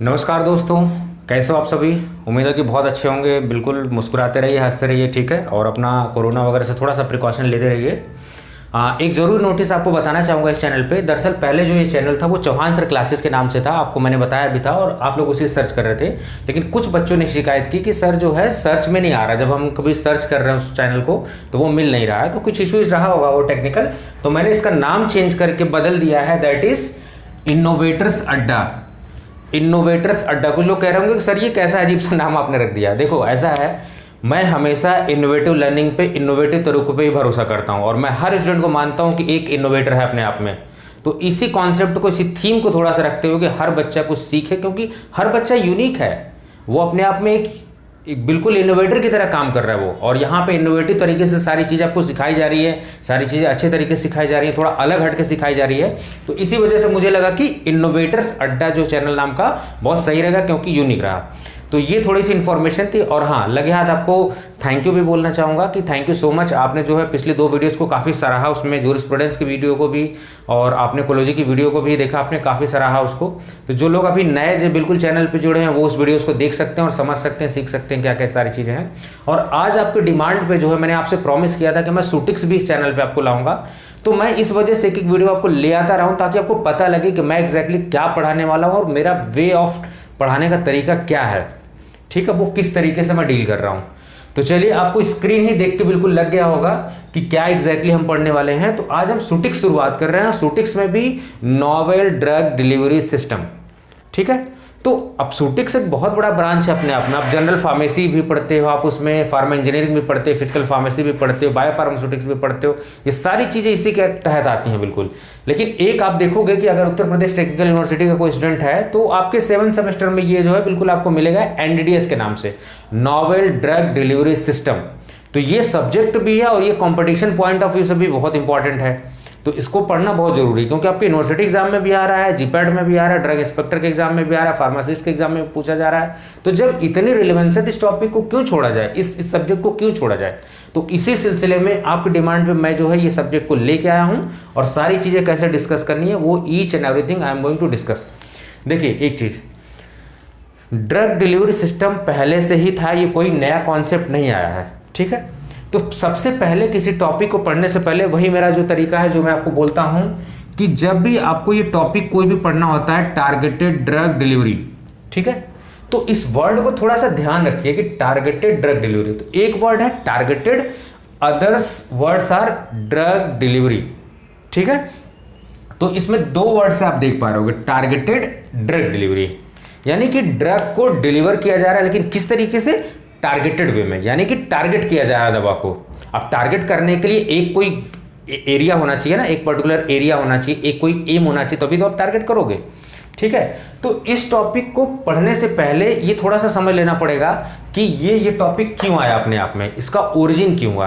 नमस्कार दोस्तों, कैसे हो आप सभी। उम्मीद है कि बहुत अच्छे होंगे। बिल्कुल मुस्कुराते रहिए, हंसते रहिए, ठीक है। और अपना कोरोना वगैरह से थोड़ा सा प्रिकॉशन लेते रहिए। एक ज़रूर नोटिस आपको बताना चाहूँगा इस चैनल पे। दरअसल पहले जो ये चैनल था वो चौहान सर क्लासेस के नाम से था, आपको मैंने बताया भी था और आप लोग उसी सर्च कर रहे थे। लेकिन कुछ बच्चों ने शिकायत की कि सर जो है सर्च में नहीं आ रहा, जब हम कभी सर्च कर रहे हैं उस चैनल को तो वो मिल नहीं रहा है। तो कुछ इशूज़ रहा होगा वो टेक्निकल, तो मैंने इसका नाम चेंज करके बदल दिया है, दैट इज़ इनोवेटर्स अड्डा। इनोवेटर्स अड्डा। कुछ लोग कह रहे होंगे कि सर ये कैसा अजीब सा नाम आपने रख दिया। देखो ऐसा है, मैं हमेशा इनोवेटिव लर्निंग पे, इनोवेटिव तरीकों पे ही भरोसा करता हूँ और मैं हर स्टूडेंट को मानता हूँ कि एक इनोवेटर है अपने आप में। तो इसी कॉन्सेप्ट को, इसी थीम को थोड़ा सा रखते हुए कि हर बच्चा कुछ सीखे, क्योंकि हर बच्चा यूनिक है, वो अपने आप में एक बिल्कुल इनोवेटर की तरह काम कर रहा है वो। और यहाँ पे इनोवेटिव तरीके से सारी चीज़ आपको सिखाई जा रही है, सारी चीज़ें अच्छे तरीके से सिखाई जा रही है, थोड़ा अलग हट के सिखाई जा रही है। तो इसी वजह से मुझे लगा कि इनोवेटर्स अड्डा जो चैनल नाम का बहुत सही रहेगा, क्योंकि यूनिक रहा। तो ये थोड़ी सी इन्फॉर्मेशन थी। और हाँ, लगे हाथ आपको थैंक यू भी बोलना चाहूँगा कि थैंक यू सो मच। आपने जो है पिछले 2 वीडियोस को काफ़ी सराहा, उसमें जूरिस्प्रूडेंस की वीडियो को भी और आपने कोलॉजी की वीडियो को भी देखा, आपने काफ़ी सराहा उसको। तो जो लोग अभी नए जो बिल्कुल चैनल पे जुड़े हैं वो उस वीडियोस को देख सकते हैं और समझ सकते हैं, सीख सकते हैं क्या क्या सारी चीज़ें हैं। और आज आपके डिमांड पे जो है, मैंने आपसे प्रॉमिस किया था कि मैं सूटिक्स भी इस चैनल पर आपको लाऊंगा। तो मैं इस वजह से एक एक वीडियो आपको ले आता रहा हूँ ताकि आपको पता लगे कि मैं एग्जैक्टली क्या पढ़ाने वाला हूँ और मेरा वे ऑफ पढ़ाने का तरीका क्या है, ठीक है, वो किस तरीके से मैं डील कर रहा हूं। तो चलिए, आपको स्क्रीन ही देख के बिल्कुल लग गया होगा कि क्या एग्जैक्टली हम पढ़ने वाले हैं। तो आज हम सूटिक्स शुरुआत कर रहे हैं, सूटिक्स में भी नोवेल ड्रग डिलीवरी सिस्टम, ठीक है। तो अब सूटिक्स एक बहुत बड़ा ब्रांच है अपने आप में। आप जनरल फार्मेसी भी पढ़ते हो, आप उसमें फार्मा इंजीनियरिंग भी पढ़ते हो, फिजिकल फार्मेसी भी पढ़ते हो, बायो फार्मास्यूटिक्स भी पढ़ते हो, ये सारी चीज़ें इसी के तहत आती हैं बिल्कुल। लेकिन एक आप देखोगे कि अगर उत्तर प्रदेश टेक्निकल यूनिवर्सिटी का कोई स्टूडेंट है तो आपके 7th सेमेस्टर में ये जो है बिल्कुल आपको मिलेगा NDDS के नाम से, नोवेल ड्रग डिलीवरी सिस्टम। तो ये सब्जेक्ट भी है और ये कॉम्पिटिशन पॉइंट ऑफ व्यू से भी बहुत इंपॉर्टेंट है। तो इसको पढ़ना बहुत जरूरी है, क्योंकि आपके यूनिवर्सिटी एग्जाम में भी आ रहा है, जीपैट में भी आ रहा है, ड्रग इंस्पेक्टर के एग्जाम में भी आ रहा है, फार्मासिस्ट के एग्जाम में पूछा जा रहा है। तो जब इतनी रिलेवेंस है, इस टॉपिक को क्यों छोड़ा जाए, इस सब्जेक्ट को क्यों छोड़ा जाए। तो इसी सिलसिले में आपकी डिमांड पे मैं जो है ये सब्जेक्ट को लेके आया हूं और सारी चीजें कैसे डिस्कस करनी है वो each and everything I am going to discuss. देखिए एक चीज, ड्रग डिलीवरी सिस्टम पहले से ही था, ये कोई नया कॉन्सेप्ट नहीं आया है, ठीक है। तो सबसे पहले किसी टॉपिक को पढ़ने से पहले वही मेरा जो तरीका है, जो मैं आपको बोलता हूं कि जब भी आपको ये टॉपिक कोई भी पढ़ना होता है, टारगेटेड ड्रग डिलीवरी, ठीक है। तो इस वर्ड को थोड़ा सा ध्यान रखिए कि टारगेटेड ड्रग डिलीवरी, तो एक वर्ड है targeted, others words are drug delivery, ठीक है। तो इसमें 2 वर्ड से आप देख पा रहे होगे, टारगेटेड ड्रग डिलीवरी, यानी कि ड्रग को डिलीवर किया जा रहा है, लेकिन किस तरीके से, टारगेटेड वे में, यानी कि टारगेट किया जा रहा है दवा को। अब टारगेट करने के लिए एक कोई एरिया होना चाहिए ना, एक पर्टिकुलर एरिया होना चाहिए, एक कोई एम होना चाहिए, तभी तो आप टारगेट करोगे, ठीक है। तो इस टॉपिक को पढ़ने से पहले ये थोड़ा सा समझ लेना पड़ेगा कि ये टॉपिक क्यों आया अपने आप में, इसका ओरिजिन क्यों हुआ।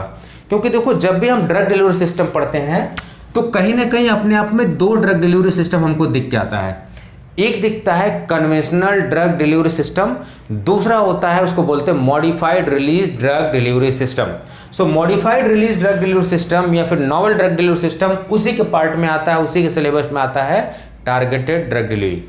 क्योंकि देखो, जब भी हम ड्रग डिलीवरी सिस्टम पढ़ते हैं तो कहीं ना कहीं अपने आप में 2 ड्रग डिलीवरी सिस्टम हमको दिख के आता है। एक दिखता है कन्वेंशनल ड्रग डिलीवरी सिस्टम, दूसरा होता है, उसको बोलते हैं modified release drug delivery system. So modified release drug delivery system या फिर नोवेल ड्रग डिलीवरी सिस्टम उसी के पार्ट में आता है, उसी के सिलेबस में आता है, टारगेटेड ड्रग डिलीवरी।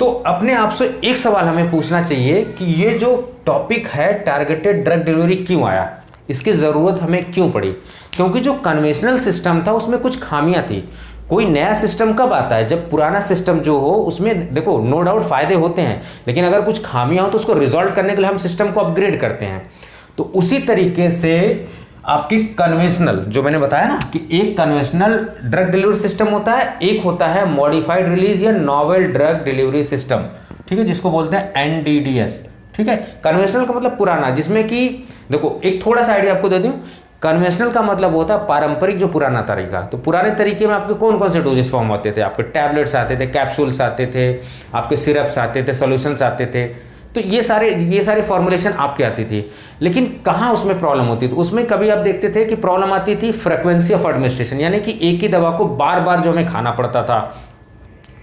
तो अपने आप से एक सवाल हमें पूछना चाहिए कि ये जो टॉपिक है टारगेटेड ड्रग डिलीवरी क्यों आया, इसकी जरूरत हमें क्यों पड़ी। क्योंकि जो कन्वेंशनल सिस्टम था उसमें कुछ खामियां थी। कोई नया सिस्टम कब आता है, जब पुराना सिस्टम जो हो उसमें देखो नो डाउट फायदे होते हैं, लेकिन अगर कुछ खामियां हो तो उसको रिजॉल्व करने के लिए हम सिस्टम को अपग्रेड करते हैं। तो उसी तरीके से आपकी कन्वेंशनल, जो मैंने बताया ना कि एक कन्वेंशनल ड्रग डिलीवरी सिस्टम होता है, एक होता है मॉडिफाइड रिलीज या नोवेल ड्रग डिलीवरी सिस्टम, ठीक है, जिसको बोलते हैं NDDS, ठीक है। कन्वेंशनल का मतलब पुराना, जिसमें कि देखो एक थोड़ा सा आइडिया आपको दे दूं, कन्वेंशनल का मतलब होता है पारंपरिक, जो पुराना तरीका। तो पुराने तरीके में आपके कौन कौन से डोजेस फॉर्म होते थे, आपके टैबलेट्स आते थे, कैप्सूल्स आते थे, आपके सिरप्स आते थे, सॉल्यूशंस आते थे। तो ये सारे फॉर्मुलेशन आपके आती थी। लेकिन कहाँ उसमें प्रॉब्लम होती थी, उसमें कभी आप देखते थे कि प्रॉब्लम आती थी फ्रीक्वेंसी ऑफ एडमिनिस्ट्रेशन, यानी कि एक ही दवा को बार बार जो हमें खाना पड़ता था,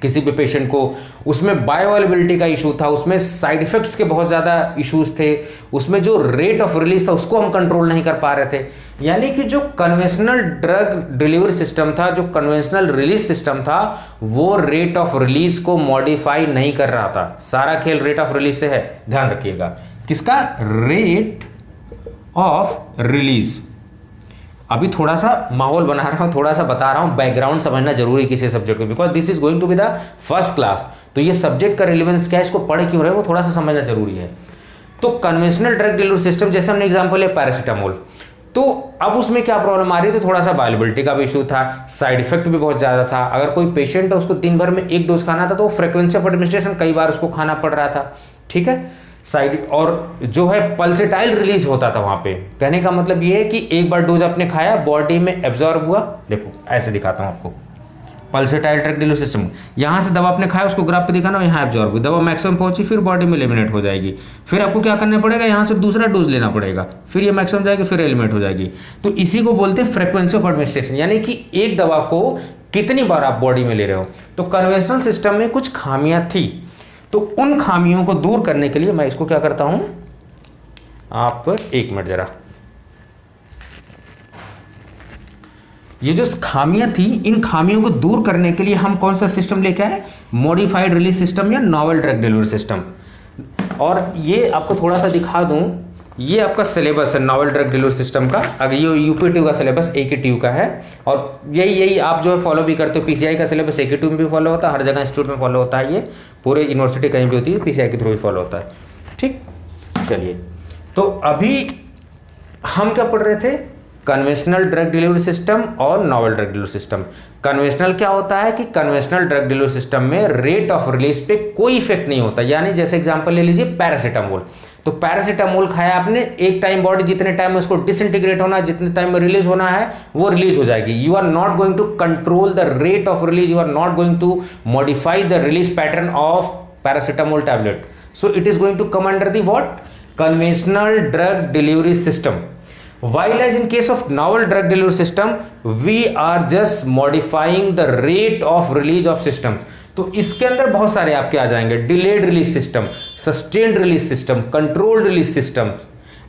किसी भी पेशेंट को, उसमें बायोअवेलेबिलिटी का इशू था, उसमें साइड इफेक्ट्स के बहुत ज़्यादा इश्यूज थे, उसमें जो रेट ऑफ रिलीज था उसको हम कंट्रोल नहीं कर पा रहे थे। यानी कि जो कन्वेंशनल ड्रग डिलीवरी सिस्टम था, जो कन्वेंशनल रिलीज सिस्टम था, वो रेट ऑफ रिलीज को मॉडिफाई नहीं कर रहा था। सारा खेल रेट ऑफ रिलीज से है, ध्यान रखिएगा। किसका? Rate of release. अभी थोड़ा सा माहौल बना रहा हूं, थोड़ा सा बता रहा हूं, बैकग्राउंड समझना जरूरी है किसी सब्जेक्ट को, because this is going to be the first class. तो ये सब्जेक्ट का रिलेवेंस क्या है, इसको पढ़ क्यों रहे वो थोड़ा सा समझना जरूरी है। तो कन्वेंशनल ड्रग डिलीवरी सिस्टम, जैसे हमने एग्जांपल है पैरासीटामोल, तो अब उसमें क्या प्रॉब्लम आ रही थी, थोड़ा सा बायोअवेलेबिलिटी का भी इशू था, साइड इफेक्ट भी बहुत ज्यादा था। अगर कोई पेशेंट है उसको दिन भर में 1 डोज खाना था तो फ्रीक्वेंसी ऑफ एडमिनिस्ट्रेशन कई बार उसको खाना पड़ रहा था, ठीक है। साइड और जो है पल्सेटाइल रिलीज होता था वहां पे। कहने का मतलब ये है कि एक बार डोज आपने खाया, बॉडी में एब्जॉर्ब हुआ, देखो ऐसे दिखाता हूं आपको, पल्सेटाइल ड्रग डिलीवरी सिस्टम। यहां से दवा आपने खाया, उसको ग्राफ पे दिखाना, यहाँ एब्जॉर्ब हुई, दवा मैक्सिमम पहुंची, फिर बॉडी में एलिमिनेट हो जाएगी। फिर आपको क्या करना पड़ेगा, यहाँ से दूसरा डोज लेना पड़ेगा, फिर ये मैक्सिमम जाएगी, फिर एलिमिनेट हो जाएगी। तो इसी को बोलते हैं फ्रीक्वेंसी ऑफ एडमिनिस्ट्रेशन, यानी कि एक दवा को कितनी बार आप बॉडी में ले रहे हो। तो कन्वेंशनल सिस्टम में कुछ खामियां थी, तो उन खामियों को दूर करने के लिए मैं इसको क्या करता हूं, आप 1 मिनट जरा, ये जो खामियां थी, इन खामियों को दूर करने के लिए हम कौन सा सिस्टम लेके आए, मॉडिफाइड रिलीज सिस्टम या नॉवेल ड्रग डिलीवरी सिस्टम। और ये आपको थोड़ा सा दिखा दूं, ये आपका सिलेबस है नॉवेल ड्रग डिलीवरी सिस्टम का। अगर ये यूपी का सिलेबस AKTU का है, और यही आप जो है फॉलो भी करते हो। PCI का सिलेबस AKTU में भी फॉलो होता है, हर जगह इंस्टीट्यूट में फॉलो होता है, ये पूरे यूनिवर्सिटी कहीं भी होती है PCI के थ्रू ही फॉलो होता है, ठीक। चलिए, तो अभी हम क्या पढ़ रहे थे, कन्वेंशनल ड्रग डिलीवरी सिस्टम और novel drug delivery system. Conventional क्या होता है कि कन्वेंशनल ड्रग डिलीवरी सिस्टम में रेट ऑफ रिलीज पे कोई इफेक्ट नहीं होता। यानी जैसे एग्जांपल ले लीजिए पैरासीटामोल, तो पैरासीटामोल खाया आपने, एक टाइम बॉडी जितने टाइम में उसको डिसइंटीग्रेट होना है, जितने टाइम में रिलीज होना है वो रिलीज हो जाएगी। You are not going to control the rate of release, you are not going to modify the release pattern of paracetamol tablet, so it is going to come under the what, conventional drug delivery system. While as in case of novel drug delivery system, we are just modifying the rate of release of system. तो इसके अंदर बहुत सारे आपके आ जाएंगे, delayed release system, sustained release system, controlled release system,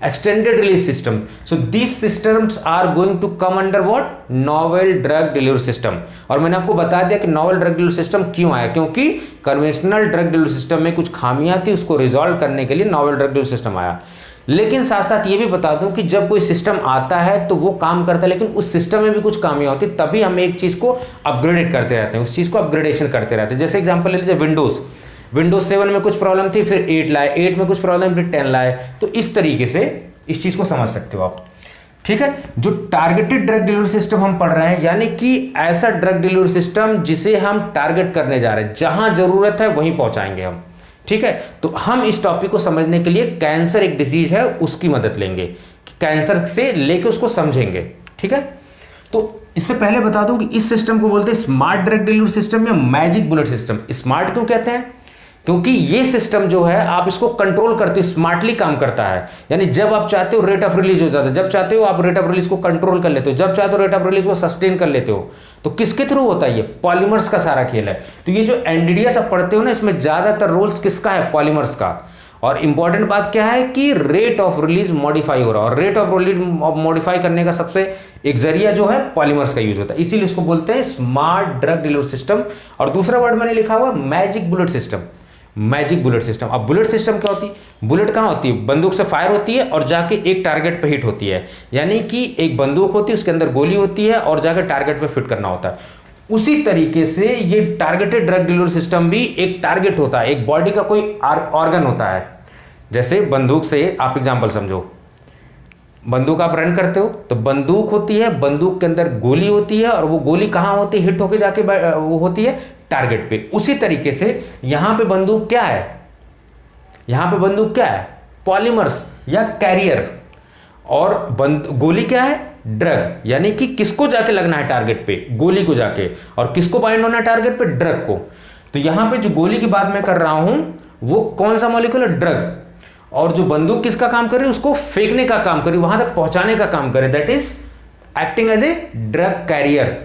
extended release system. So these systems are going to come under what? Novel drug delivery system. और मैंने आपको बता दिया कि novel drug delivery system क्यों आया, क्योंकि conventional drug delivery system में कुछ खामियां थी, उसको रिजॉल्व करने के लिए novel drug delivery system आया। लेकिन साथ साथ ये भी बता दूं कि जब कोई सिस्टम आता है तो वो काम करता है, लेकिन उस सिस्टम में भी कुछ खामियां होती, तभी हम एक चीज को अपग्रेडेड करते रहते हैं, उस चीज को अपग्रेडेशन करते रहते हैं। जैसे एग्जांपल ले लीजिए विंडोज 7 में कुछ प्रॉब्लम थी, फिर 8 लाए, 8 में कुछ प्रॉब्लम, फिर 10 लाए। तो इस तरीके से इस चीज को समझ सकते हो आप, ठीक है। जो टारगेटेड ड्रग डिलीवरी सिस्टम हम पढ़ रहे हैं, यानी कि ऐसा ड्रग डिलीवरी सिस्टम जिसे हम टारगेट करने जा रहे हैं, जहां जरूरत है वहीं पहुंचाएंगे हम, ठीक है। तो हम इस टॉपिक को समझने के लिए कैंसर एक डिजीज है उसकी मदद लेंगे, कैंसर से लेके उसको समझेंगे, ठीक है। तो इससे पहले बता दूं कि इस सिस्टम को बोलते हैं स्मार्ट ड्रग डिलीवरी सिस्टम या मैजिक बुलेट सिस्टम। स्मार्ट क्यों कहते हैं, क्योंकि ये सिस्टम जो है आप इसको कंट्रोल करते हो, स्मार्टली काम करता है। यानी जब आप चाहते हो रेट ऑफ रिलीज हो जाता है, जब चाहते हो आप रेट ऑफ रिलीज को कंट्रोल कर लेते हो, जब चाहते हो रेट ऑफ रिलीज को सस्टेन कर लेते हो। तो किसके थ्रू होता है, ये पॉलीमर्स का सारा खेल है। तो ये जो एनडीडीएस आप पढ़ते हो ना, इसमें ज्यादातर रोल्स किसका है, पॉलीमर्स का। और इंपॉर्टेंट बात क्या है कि रेट ऑफ रिलीज मॉडिफाई हो रहा है, और रेट ऑफ रिलीज मॉडिफाई करने का सबसे एक जरिया जो है पॉलीमर्स का यूज होता है, इसीलिए इसको बोलते हैं स्मार्ट ड्रग डिलीवरी सिस्टम। और दूसरा वर्ड मैंने लिखा हुआ magic bullet system, magic bullet system. अब बुलेट सिस्टम क्या होती है, बुलेट कहां होती है, बंदूक से फायर होती है और जाके एक टारगेट पे हिट होती है। यानी कि एक बंदूक होती है, उसके अंदर गोली होती है और जाके टारगेट पे फिट करना होता है। उसी तरीके से ये टारगेटेड ड्रग डिलीवरी सिस्टम भी एक टारगेट होता है, एक बॉडी का कोई ऑर्गन होता है। जैसे बंदूक से आप एग्जांपल समझो, बंदूक आप रन करते हो तो बंदूक होती है, बंदूक के अंदर गोली होती है और वो गोली कहां होती है, हिट होके जाके वो होती है टारगेट पे। उसी तरीके से यहां पे बंदूक क्या है, यहां पे बंदूक क्या है, पॉलीमर्स या कैरियर, और गोली क्या है, ड्रग। यानी कि किसको जाके लगना है टारगेट पे, गोली को जाके, और किसको बाइंड होना है टारगेट पे, ड्रग को। तो यहां पे जो गोली की बात मैं कर रहा हूं वो कौन सा मॉलिक्यूल है, ड्रग। और जो बंदूक किसका काम कर रही है, उसको फेंकने का काम कर रही है, वहां तक पहुंचाने का काम करे, that is acting as a drug carrier.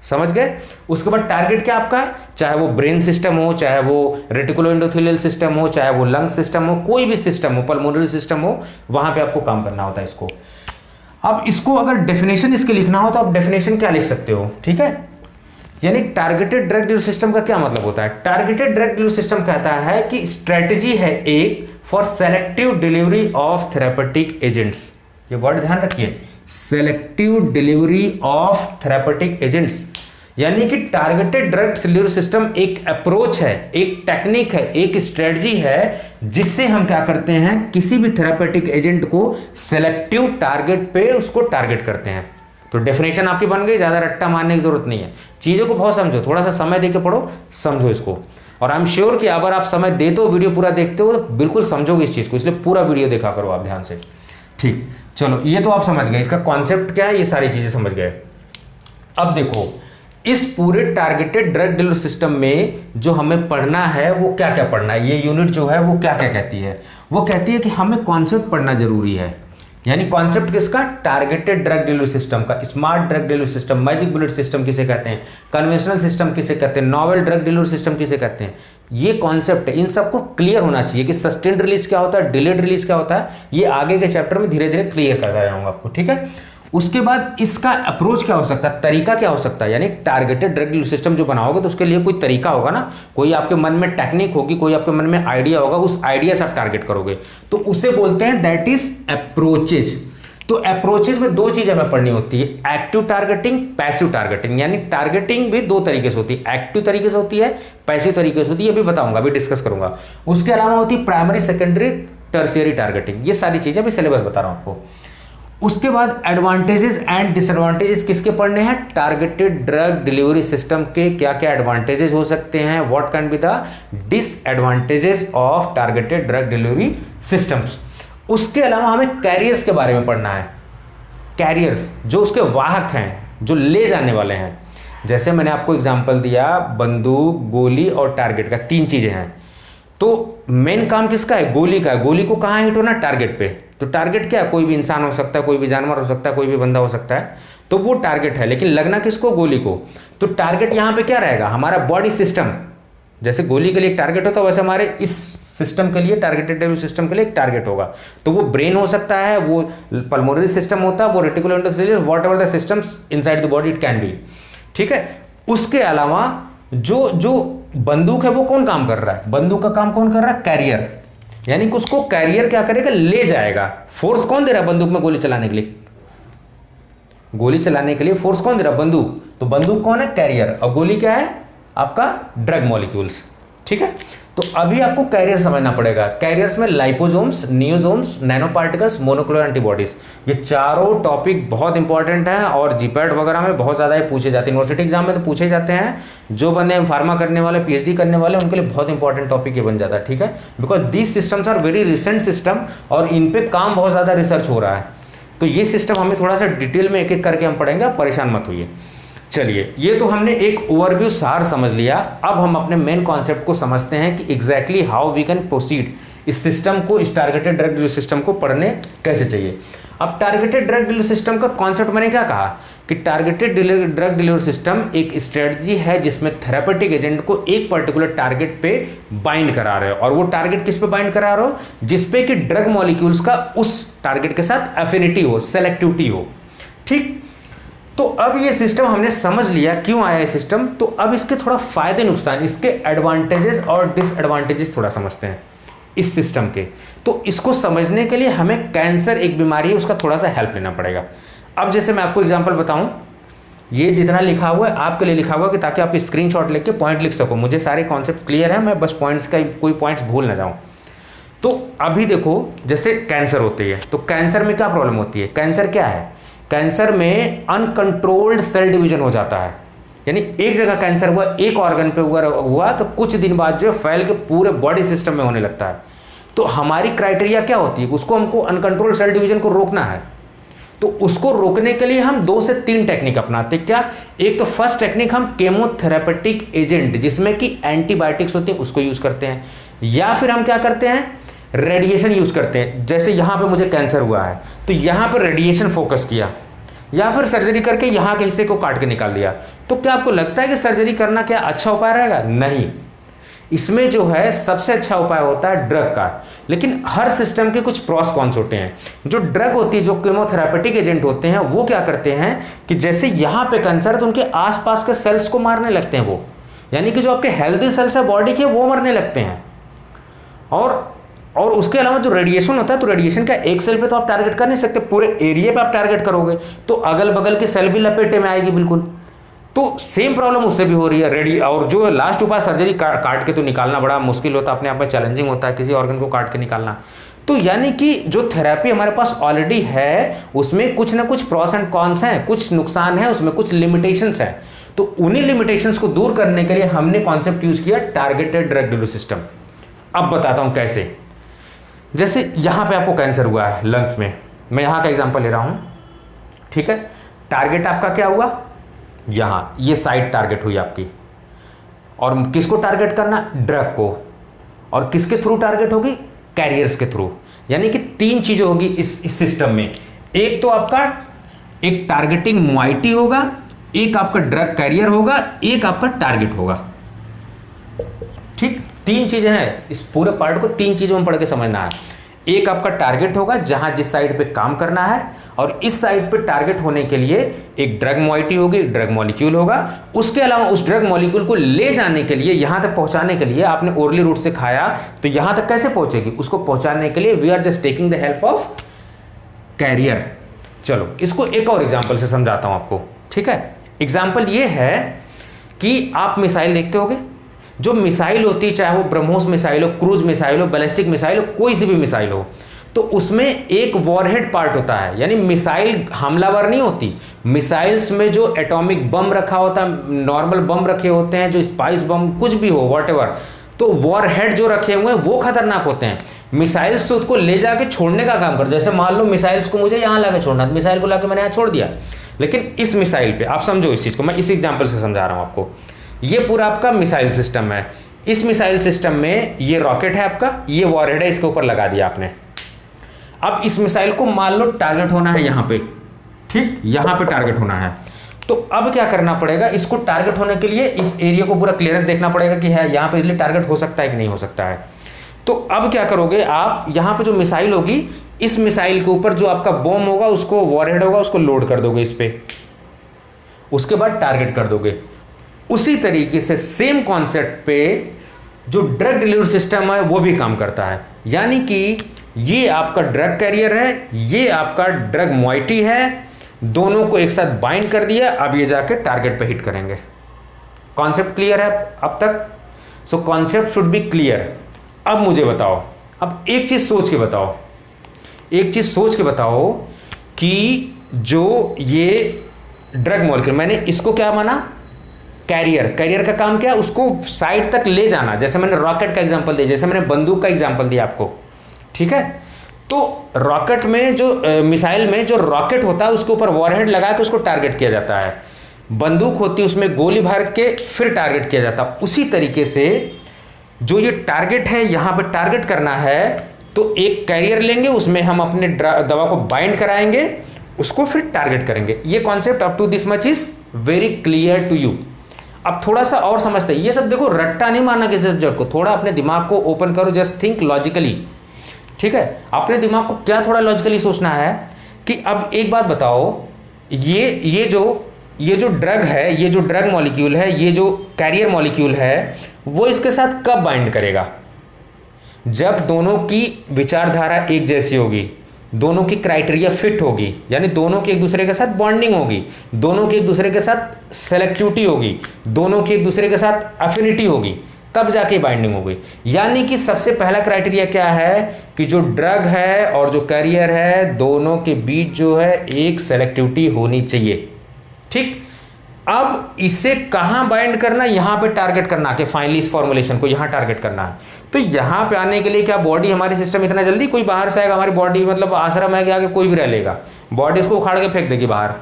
समझ गए। उसके बाद टारगेट क्या आपका है, चाहे वो ब्रेन सिस्टम हो, चाहे वो रेटिकुलोएंडोथेलियल सिस्टम हो, चाहे वो लंग सिस्टम हो, कोई भी सिस्टम हो, पल्मोनरी सिस्टम हो, वहां पे आपको काम करना होता है इसको। अब इसको अगर डेफिनेशन इसके लिखना हो तो आप डेफिनेशन क्या लिख सकते हो, ठीक है। यानी टारगेटेड ड्रग डिलीवरी सिस्टम का क्या मतलब होता है। टारगेटेड ड्रग डिलीवरी सिस्टम कहता है कि स्ट्रेटजी है एक for selective delivery of therapeutic agents. ये वर्ड ध्यान रखिए, selective delivery of therapeutic agents. यानी कि टारगेटेड ड्रग डिलीवरी सिस्टम एक अप्रोच है, एक टेक्निक है, एक स्ट्रेटजी है जिससे हम क्या करते हैं, किसी भी थेरेपेटिक एजेंट को सेलेक्टिव टारगेट पे उसको टारगेट करते हैं। तो डेफिनेशन आपकी बन गई, ज्यादा रट्टा मारने की जरूरत नहीं है, चीजों को बहुत समझो, थोड़ा सा समय देके पढ़ो, समझो इसको। और आई एम श्योर कि अगर आप समय देते हो, वीडियो पूरा देखते हो, तो बिल्कुल समझोगे इस चीज को, इसलिए पूरा वीडियो देखा करो आप ध्यान से। ठीक, चलो ये तो आप समझ गए, इसका कॉन्सेप्ट क्या है, ये सारी चीजें समझ गए। अब देखो इस पूरे टारगेटेड ड्रग डिलीवरी सिस्टम में जो हमें पढ़ना है वो क्या क्या पढ़ना है, ये यूनिट जो है वो क्या क्या कहती है। वो कहती है कि हमें कॉन्सेप्ट पढ़ना जरूरी है। यानी कॉन्सेप्ट किसका, टारगेटेड ड्रग डिलीवरी सिस्टम का। Smart drug delivery system, magic bullet system किसे कहते हैं, कन्वेंशनल सिस्टम किसे कहते हैं, नॉवेल ड्रग डिलीवरी सिस्टम किसे कहते हैं। ये कॉन्सेप्ट है, इन सबको क्लियर होना चाहिए कि सस्टेन्ड रिलीज क्या होता है, डिलेड रिलीज क्या होता है। ये आगे के चैप्टर में धीरे धीरे क्लियर करता जाऊंगा आपको, ठीक है। उसके बाद इसका अप्रोच क्या हो सकता है, तरीका क्या हो सकता है। यानी टारगेटेड ड्रग डिलीवरी सिस्टम जो बनाओगे तो उसके लिए कोई तरीका होगा ना, कोई आपके मन में टेक्निक होगी, कोई आपके मन में आइडिया होगा, उस आइडिया से आप टारगेट करोगे, तो उसे बोलते हैं दैट इज अप्रोचेज। तो अप्रोचेज में दो चीजें हमें पढ़नी होती है, एक्टिव टारगेटिंग, पैसिव टारगेटिंग। यानी टारगेटिंग भी दो तरीके से होती है, एक्टिव तरीके से होती है, पैसिव तरीके से होती है, ये भी बताऊंगा, अभी डिस्कस करूंगा। उसके अलावा होती है प्राइमरी, सेकेंडरी, टर्शियरी टारगेटिंग। ये सारी चीजें अभी सिलेबस बता रहा हूं आपको। उसके बाद एडवांटेजेस एंड डिसएडवांटेजेस किसके पढ़ने हैं, टारगेटेड ड्रग डिलीवरी सिस्टम के क्या क्या एडवांटेजेस हो सकते हैं, what can be the disadvantages of targeted drug delivery systems. उसके अलावा हमें कैरियर्स के बारे में पढ़ना है, कैरियर्स जो उसके वाहक हैं, जो ले जाने वाले हैं। जैसे मैंने आपको एग्जांपल दिया, बंदूक, गोली और टारगेट का, तीन चीजें हैं। तो मेन काम किसका है, गोली का है। गोली को कहां हिट होना, टारगेट पे। तो टारगेट क्या है, कोई भी इंसान हो सकता है, कोई भी जानवर हो सकता है, कोई भी बंदा हो सकता है, तो वो टारगेट है। लेकिन लगना किसको, गोली को। तो टारगेट यहां पे क्या रहेगा, हमारा बॉडी सिस्टम। जैसे गोली के लिए एक टारगेट होता है, वैसे हमारे इस सिस्टम के लिए, टारगेटेड डिलीवरी सिस्टम के लिए एक टारगेट होगा। तो वो ब्रेन हो सकता है, वो पल्मोनरी सिस्टम होता है, वो reticuloendothelial, whatever the systems inside the body it can be, ठीक है। उसके अलावा जो बंदूक है वो कौन काम कर रहा है, बंदूक का काम कौन कर रहा है, कैरियर। यानी कि उसको कैरियर क्या करेगा, ले जाएगा। फोर्स कौन दे रहा है बंदूक में गोली चलाने के लिए, गोली चलाने के लिए फोर्स कौन दे रहा है, बंदूक। तो बंदूक कौन है, कैरियर। और गोली क्या है, आपका ड्रग मॉलिक्यूल्स, ठीक है। तो अभी आपको कैरियर समझना पड़ेगा। कैरियर्स में liposomes, niosomes, nano particles, monoclonal antibodies, ये चारों टॉपिक बहुत इंपॉर्टेंट हैं और जीपैट वगैरह में बहुत ज़्यादा ये पूछे जाते हैं। यूनिवर्सिटी एग्जाम में तो पूछे जाते हैं। जो बंदे फार्मा करने वाले, पीएचडी करने वाले, उनके लिए बहुत इंपॉर्टेंट टॉपिक ये बन जाता है, ठीक है। Because these systems are very recent system और इन पे काम बहुत ज़्यादा रिसर्च हो रहा है। तो ये सिस्टम हमें थोड़ा सा डिटेल में एक एक करके हम पढ़ेंगे, आप परेशान मत होइए। चलिए, ये तो हमने एक ओवरव्यू सार समझ लिया। अब हम अपने मेन कॉन्सेप्ट को समझते हैं कि exactly how we can proceed, इस सिस्टम को, इस टारगेटेड ड्रग डिलीवरी सिस्टम को पढ़ने कैसे चाहिए। अब टारगेटेड ड्रग डिलीवरी सिस्टम का कॉन्सेप्ट मैंने क्या कहा कि टारगेटेड ड्रग डिलीवरी सिस्टम एक स्ट्रेटजी है जिसमें थेरेपेटिक एजेंट को एक पर्टिकुलर टारगेट पे बाइंड करा रहे हो। और वो टारगेट किस पे बाइंड करा रहे हो, जिसपे कि ड्रग मॉलिक्यूल्स का उस टारगेट के साथ एफिनिटी हो, सेलेक्टिविटी हो, ठीक। तो अब ये सिस्टम हमने समझ लिया क्यों आया है सिस्टम। तो अब इसके थोड़ा फायदे नुकसान, इसके एडवांटेजेस और डिसएडवांटेजेस थोड़ा समझते हैं इस सिस्टम के। तो इसको समझने के लिए हमें कैंसर एक बीमारी है, उसका थोड़ा सा हेल्प लेना पड़ेगा। अब जैसे मैं आपको एग्जांपल बताऊं, ये जितना लिखा हुआ है आपके लिए लिखा हुआ है कि ताकि आप स्क्रीनशॉट लेके पॉइंट लिख सको। मुझे सारे कॉन्सेप्ट क्लियर है, मैं बस पॉइंट्स का कोई पॉइंट्स भूल ना जाऊं। तो अभी देखो, जैसे कैंसर होती है, तो कैंसर में क्या प्रॉब्लम होती है, कैंसर क्या है, कैंसर में अनकंट्रोल्ड सेल डिवीजन हो जाता है। यानी एक जगह कैंसर हुआ, एक ऑर्गन पे हुआ तो कुछ दिन बाद जो फैल के पूरे बॉडी सिस्टम में होने लगता है। तो हमारी क्राइटेरिया क्या होती है, उसको हमको अनकंट्रोल्ड सेल डिवीजन को रोकना है। तो उसको रोकने के लिए हम 2 से 3 टेक्निक अपनाते हैं। क्या, एक तो फर्स्ट टेक्निक हम केमोथेरेपेटिक एजेंट, जिसमें कि एंटीबायोटिक्स होती है, उसको यूज करते हैं। या फिर हम क्या करते हैं, रेडिएशन यूज करते हैं। जैसे यहां पे मुझे कैंसर हुआ है तो यहां पर रेडिएशन फोकस किया, या फिर सर्जरी करके यहाँ के हिस्से को काट के निकाल दिया। तो क्या आपको लगता है कि सर्जरी करना क्या अच्छा उपाय रहेगा? नहीं, इसमें जो है सबसे अच्छा उपाय होता है ड्रग का। लेकिन हर सिस्टम के कुछ प्रॉस कॉन्स होते हैं। जो ड्रग होती है, जो कीमोथेरेपेटिक एजेंट होते हैं, वो क्या करते हैं कि जैसे यहाँ पे कैंसर, तो उनके आसपास के सेल्स को मारने लगते हैं वो, यानी कि जो आपके हेल्दी सेल्स है बॉडी के, वो मरने लगते हैं। और उसके अलावा जो रेडिएशन होता है, तो रेडिएशन का एक सेल पे तो आप टारगेट कर नहीं सकते, पूरे एरिया पे आप टारगेट करोगे तो अगल बगल की सेल भी लपेटे में आएगी बिल्कुल। तो सेम प्रॉब्लम उससे भी हो रही है। और जो लास्ट उपाय सर्जरी काट के तो निकालना बड़ा मुश्किल होता है, अपने आप में चैलेंजिंग होता है किसी ऑर्गन को काट के निकालना। तो यानी कि जो थेरेपी हमारे पास ऑलरेडी है उसमें कुछ ना कुछ प्रॉस एंड कॉन्स हैं, कुछ नुकसान है, उसमें कुछ लिमिटेशंस हैं। तो उन्हीं लिमिटेशंस को दूर करने के लिए हमने कॉन्सेप्ट यूज किया टारगेटेड ड्रग डिलीवरी सिस्टम। अब बताता हूं कैसे। जैसे यहां पे आपको कैंसर हुआ है लंग्स में, मैं यहां का एग्जांपल ले रहा हूं, ठीक है। टारगेट आपका क्या हुआ? यहां ये साइड टारगेट हुई आपकी। और किसको टारगेट करना? ड्रग को। और किसके थ्रू टारगेट होगी? कैरियर्स के थ्रू। यानी कि तीन चीजें होगी इस सिस्टम में। एक तो आपका एक टारगेटिंग मोइटी होगा, एक आपका ड्रग कैरियर होगा, एक आपका टारगेट होगा। ठीक, तीन चीजें हैं। इस पूरे पार्ट को तीन चीजों में पढ़ के समझना है। एक आपका टारगेट होगा जहां जिस साइड पे काम करना है, और इस साइड पे टारगेट होने के लिए एक ड्रग मोइटी होगी, ड्रग मॉलिक्यूल होगा। उसके अलावा उस ड्रग मॉलिक्यूल को ले जाने के लिए, यहां तक पहुंचाने के लिए आपने ओरली रूट से खाया तो यहां तक कैसे पहुंचेगी? उसको पहुंचाने के लिए we are just taking the help of carrier. चलो इसको एक और एग्जाम्पल से समझाता हूं आपको, ठीक है। एग्जाम्पल ये है कि आप मिसाइल देखते होगे। जो मिसाइल होती है, चाहे वो ब्रह्मोस मिसाइल हो, क्रूज मिसाइल हो, बैलिस्टिक मिसाइल हो, कोई सी भी मिसाइल हो, तो उसमें एक वॉरहेड पार्ट होता है। यानी मिसाइल हमलावर नहीं होती। मिसाइल्स में जो एटॉमिक बम रखा होता है, नॉर्मल बम रखे होते हैं, जो स्पाइस बम कुछ भी हो, व्हाटएवर, तो वॉरहेड जो रखे हुए हैं वो खतरनाक होते हैं। मिसाइल्स तो उसको ले जाके छोड़ने का काम करते हैं। जैसे मान लो मिसाइल्स को मुझे यहाँ लाके छोड़ना, तो मिसाइल को लाके मैंने यहाँ छोड़ दिया। लेकिन इस मिसाइल पे आप समझो इस चीज को, मैं इस एग्जाम्पल से समझा रहा हूं आपको। ये पूरा आपका मिसाइल सिस्टम है। इस मिसाइल सिस्टम में ये रॉकेट है आपका, ये वॉरहेड है, इसके ऊपर लगा दिया आपने। अब इस मिसाइल को मान लो टारगेट होना है यहां पे, ठीक, यहां पे टारगेट होना है। तो अब क्या करना पड़ेगा? इसको टारगेट होने के लिए इस एरिया को पूरा क्लियरेंस देखना पड़ेगा कि है यहां पे इसलिए टारगेट हो सकता है कि नहीं हो सकता है। तो अब क्या करोगे आप? यहां पे जो मिसाइल होगी, इस मिसाइल के ऊपर जो आपका बॉम्ब होगा, उसको वॉरहेड होगा, उसको लोड कर दोगे इस पे, उसके बाद टारगेट कर दोगे। उसी तरीके से सेम कॉन्सेप्ट पे जो ड्रग डिलीवरी सिस्टम है वो भी काम करता है। यानी कि ये आपका ड्रग कैरियर है, ये आपका ड्रग मोइटी है, दोनों को एक साथ बाइंड कर दिया। अब ये जाके टारगेट पे हिट करेंगे। कॉन्सेप्ट क्लियर है अब तक? So concept should be clear. अब मुझे बताओ, अब एक चीज सोच के बताओ, एक चीज सोच के बताओ कि जो ये ड्रग मॉलिक्यूल, मैंने इसको क्या माना? कैरियर। कैरियर का काम क्या है? उसको साइड तक ले जाना। जैसे मैंने रॉकेट का एग्जांपल दिया, जैसे मैंने बंदूक का एग्जांपल दिया आपको, ठीक है। तो रॉकेट में जो मिसाइल में जो रॉकेट होता है, उसके ऊपर वॉरहेड लगा के उसको टारगेट किया जाता है। बंदूक होती है, उसमें गोली भर के फिर टारगेट किया जाता है। उसी तरीके से जो ये टारगेट है, यहां पर टारगेट करना है, तो एक कैरियर लेंगे, उसमें हम अपने दवा को बाइंड कराएंगे, उसको फिर टारगेट करेंगे। ये concept up to this much is very clear to you. अब थोड़ा सा और समझते हैं। ये सब देखो, रट्टा नहीं मारना किसी सब्जेक्ट को, थोड़ा अपने दिमाग को ओपन करो, जस्ट थिंक लॉजिकली, ठीक है। अपने दिमाग को क्या थोड़ा लॉजिकली सोचना है कि अब एक बात बताओ, ये जो ड्रग है, ये जो ड्रग मॉलिक्यूल है, ये जो कैरियर मॉलिक्यूल है, वो इसके साथ कब बाइंड करेगा? जब दोनों की विचारधारा एक जैसी होगी, दोनों की क्राइटेरिया फिट होगी, यानी दोनों की एक दूसरे के साथ बॉन्डिंग होगी, दोनों की एक दूसरे के साथ सेलेक्टिविटी होगी, दोनों की एक दूसरे के साथ अफिनिटी होगी, तब जाके बाइंडिंग होगी। यानी कि सबसे पहला क्राइटेरिया क्या है कि जो ड्रग है और जो कैरियर है, दोनों के बीच जो है एक सेलेक्टिविटी होनी चाहिए, ठीक। अब इसे कहां बाइंड करना? यहां पे टारगेट करना कि फाइनली इस फॉर्मुलेशन को यहां टारगेट करना है। तो यहां पे आने के लिए क्या बॉडी, हमारी सिस्टम इतना जल्दी कोई बाहर से आएगा? हमारी बॉडी मतलब आश्रम है कि आगे कोई भी रह लेगा, बॉडी उसको उखाड़ के फेंक देगी बाहर,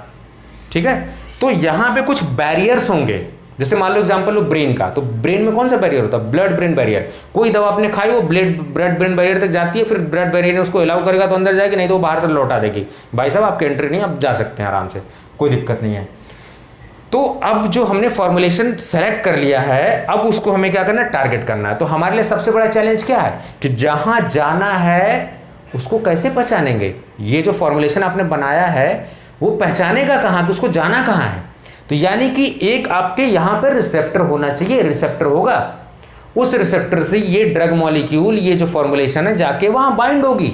ठीक है। तो यहां पे कुछ बैरियर्स होंगे, जैसे मान लो एग्जांपल लो ब्रेन का, तो ब्रेन में कौन सा बैरियर होता है? Blood brain barrier. कोई दवा आपने खाई, वो ब्लड ब्रेन बैरियर तक जाती है, फिर ब्लड बैरियर ने उसको अलाउ करेगा तो अंदर जाएगी, नहीं तो वो बाहर से लौटा देगी, भाई साहब आपके एंट्री नहीं, आप जा सकते हैं आराम से, कोई दिक्कत नहीं है। तो अब जो हमने फॉर्मुलेशन सेलेक्ट कर लिया है, अब उसको हमें क्या करना है? टारगेट करना है। तो हमारे लिए सबसे बड़ा चैलेंज क्या है कि जहां जाना है उसको कैसे पहचानेंगे? ये जो फॉर्मुलेशन आपने बनाया है वो पहचानेगा कहां कि उसको जाना कहां है? तो यानी कि एक आपके यहां पर रिसेप्टर होना चाहिए, रिसेप्टर होगा, उस रिसेप्टर से ये ड्रग मॉलिक्यूल, ये जो फॉर्मुलेशन है जाके वहां बाइंड होगी।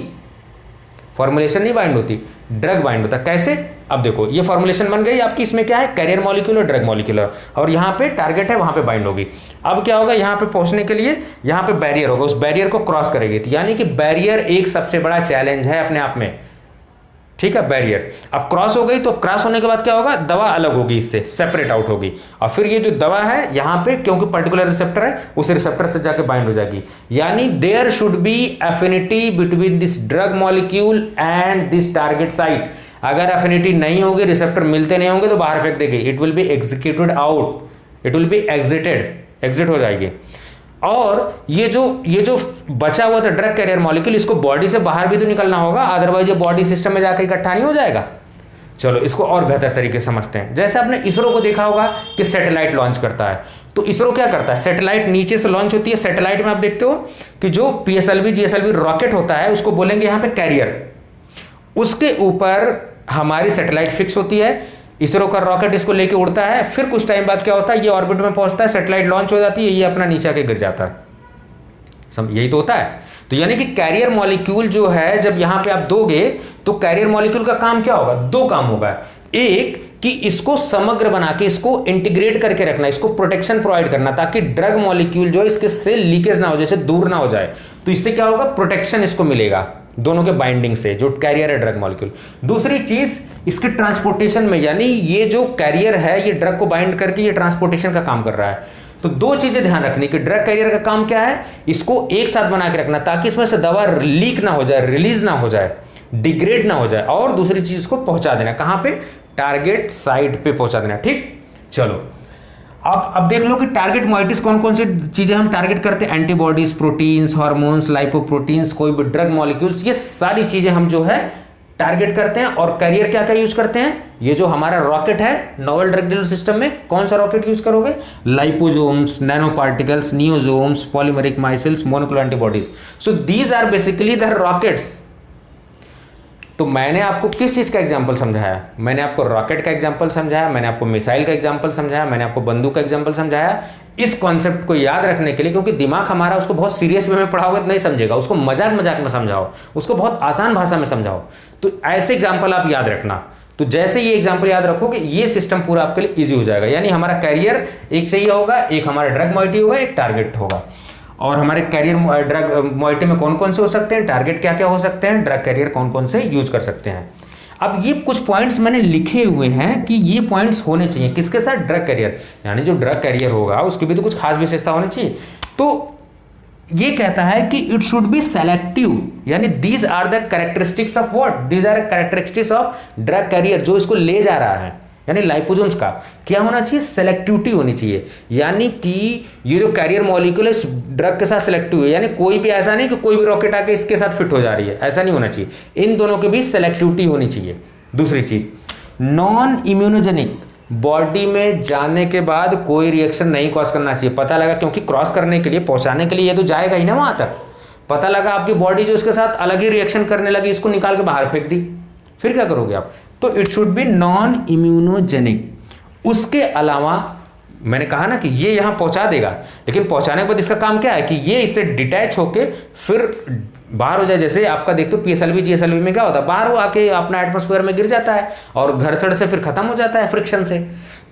फॉर्मुलेशन नहीं बाइंड होती, ड्रग बाइंड होता है। कैसे? अब देखो ये फॉर्मुलेशन बन गई आपकी, इसमें क्या है? कैरियर मॉलिक्यूल और ड्रग मॉलिक्यूल, और यहां पे टारगेट है, वहां पे बाइंड होगी। अब क्या होगा? यहां पे पहुंचने के लिए यहां पे बैरियर होगा, उस बैरियर को क्रॉस करेगी। तो यानी कि बैरियर एक सबसे बड़ा चैलेंज है अपने आप में, ठीक है? बैरियर अब क्रॉस हो गई, तो क्रॉस होने के बाद क्या होगा? दवा अलग होगी, इससे सेपरेट आउट होगी, और फिर ये जो दवा है यहां पे क्योंकि पर्टिकुलर रिसेप्टर है, उस रिसेप्टर से जाके बाइंड हो जाएगी। यानी there should be affinity between this drug molecule and this target site. अगर एफिनिटी नहीं होगी, रिसेप्टर मिलते नहीं होंगे, तो बाहर फेंक देगी, it will be executed out, it will be exerted, exit हो जाएगी। और ये जो बचा हुआ था ड्रग कैरियर मॉलिक्यूल, इसको बॉडी से बाहर भी तो निकलना होगा, अदरवाइज ये बॉडी सिस्टम में जाकर इकट्ठा नहीं हो जाएगा। चलो इसको और बेहतर तरीके से समझते हैं। जैसे आपने इसरो को देखा होगा कि सैटेलाइट लॉन्च करता है, तो इसरो क्या करता है? सैटेलाइट नीचे से लॉन्च होती है। सैटेलाइट में आप देखते हो कि जो पीएसएलवी जीएसएलवी रॉकेट होता है, उसको बोलेंगे यहां पे कैरियर, उसके ऊपर हमारी सैटेलाइट फिक्स होती है। इसरो का रॉकेट इसको लेके उड़ता है, फिर कुछ टाइम बाद क्या होता है? ये ऑर्बिट में पहुंचता है, सैटेलाइट लॉन्च हो जाती है, ये अपना नीचे आके गिर जाता है। यही तो होता है। तो यानी कि कैरियर मॉलिक्यूल जो है, जब यहां पे आप दोगे, तो कैरियर मॉलिक्यूल का काम क्या होगा? दो काम होगा। एक कि इसको समग्र बना के, इसको इंटीग्रेट करके रखना, इसको प्रोटेक्शन प्रोवाइड करना, ताकि ड्रग मॉलिक्यूल जो है इसके से लीकेज ना हो, जैसे दूर ना हो जाए। तो इससे क्या होगा? प्रोटेक्शन इसको मिलेगा दोनों के बाइंडिंग से, जो कैरियर है ड्रग मॉलिक्यूल। दूसरी चीज इसके ट्रांसपोर्टेशन में, यानी ये जो कैरियर है ये ड्रग को बाइंड करके ये ट्रांसपोर्टेशन का काम कर रहा है। तो दो चीजें ध्यान रखनी कि ड्रग कैरियर का काम क्या है? इसको एक साथ बना के रखना, ताकि इसमें से दवा लीक ना हो जाए, रिलीज ना हो जाए, डिग्रेड ना हो जाए, और दूसरी चीज को पहुंचा देना कहां पे? टारगेट साइट पे पहुंचा देना। ठीक, चलो अब देख लो कि टारगेट मोइटीज कौन कौन सी चीजें हम टारगेट करते हैं? एंटीबॉडीज, प्रोटीन्स, हार्मोन्स, लाइपोप्रोटीन्स, कोई भी ड्रग मॉलिक्यूल्स, ये सारी चीजें हम जो है टारगेट करते हैं। और कैरियर क्या क्या यूज करते हैं? ये जो हमारा रॉकेट है नोवेल ड्रग डिलीवरी सिस्टम में, कौन सा रॉकेट यूज करोगे? Liposomes, nano particles, niosomes, polymeric micelles, monoclonal antibodies. So these are basically the rockets. तो मैंने आपको किस चीज का एग्जांपल समझाया? मैंने आपको रॉकेट का एग्जांपल समझाया, मैंने आपको मिसाइल का एग्जांपल समझाया, मैंने आपको बंदूक का एग्जांपल समझाया, इस कॉन्सेप्ट को याद रखने के लिए, क्योंकि दिमाग हमारा उसको बहुत सीरियस वे में पढ़ाओगे तो नहीं समझेगा, उसको मजाक मजाक में समझाओ, उसको बहुत आसान भाषा में समझाओ। तो ऐसे एग्जाम्पल आप याद रखना। तो जैसे ये एग्जाम्पल याद रखोगे, ये सिस्टम पूरा आपके लिए ईजी हो जाएगा। यानी हमारा कैरियर एक चाहिए होगा, एक हमारा ड्रग मॉइटी होगा, एक टारगेट होगा। और हमारे कैरियर ड्रग मॉइटी में कौन कौन से हो सकते हैं, टारगेट क्या क्या हो सकते हैं, ड्रग कैरियर कौन कौन से यूज कर सकते हैं। अब ये कुछ पॉइंट्स मैंने लिखे हुए हैं कि ये पॉइंट्स होने चाहिए किसके साथ? ड्रग कैरियर, यानी जो ड्रग कैरियर होगा उसकी भी तो कुछ खास विशेषता होनी चाहिए। तो ये कहता है कि इट शुड बी सेलेक्टिव, यानी these are the characteristics of what? These are characteristics of drug carrier, जो इसको ले जा रहा है। यानी लाइपोसोम्स का क्या होना चाहिए? सेलेक्टिविटी होनी चाहिए। यानी कि ये जो कैरियर मॉलिक्यूल है इस ड्रग के साथ सेलेक्टिव है, यानी कोई भी ऐसा नहीं कि कोई भी रॉकेट आके इसके साथ फिट हो जा रही है, ऐसा नहीं होना चाहिए। इन दोनों के बीच सेलेक्टिविटी होनी चाहिए। दूसरी चीज, नॉन इम्यूनोजेनिक, बॉडी में जाने के बाद कोई रिएक्शन नहीं कॉज करना चाहिए। पता लगा, क्योंकि क्रॉस करने के लिए, पहुंचाने के लिए ये तो जाएगा ही ना वहां तक। पता लगा आपकी बॉडी जो इसके साथ अलग ही रिएक्शन करने लगी, इसको निकाल के बाहर फेंक दी, फिर क्या करोगे आप? तो it should B non immunogenic. उसके अलावा मैंने कहा ना कि ये यहां पहुंचा देगा, लेकिन पहुंचाने के बाद इसका काम क्या है कि ये इससे डिटैच होके फिर बाहर हो जाए। जैसे आपका देखते हो पीएसएलवी जीएसएलवी में क्या होता है, बाहर वो आके अपना एटमॉस्फेयर में गिर जाता है और घर्षण से फिर खत्म हो जाता है, फ्रिक्शन से।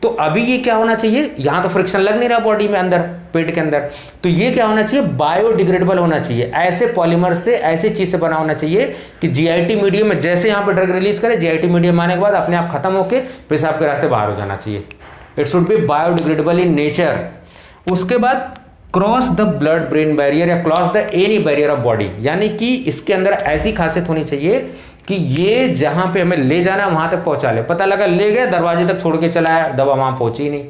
तो अभी ये क्या होना चाहिए? यहां तो फ्रिक्शन लग नहीं रहा बॉडी में, अंदर पेट के अंदर, तो ये क्या होना चाहिए? बायोडिग्रेडेबल होना चाहिए। ऐसे पॉलीमर से, ऐसी चीज से बना होना चाहिए कि जीआईटी मीडियम में जैसे यहां पर ड्रग रिलीज करे, जीआईटी मीडियम आने के बाद अपने आप खत्म होकर पेशाब के रास्ते बाहर हो जाना चाहिए। It should be biodegradable in nature. उसके बाद cross the blood brain barrier या cross the any barrier of body, यानी कि इसके अंदर ऐसी खासियत होनी चाहिए कि ये जहां पे हमें ले जाना है वहां तक पहुंचा ले। पता लगा ले गए, दरवाजे तक छोड़ के चला है, दवा वहां पहुंची नहीं,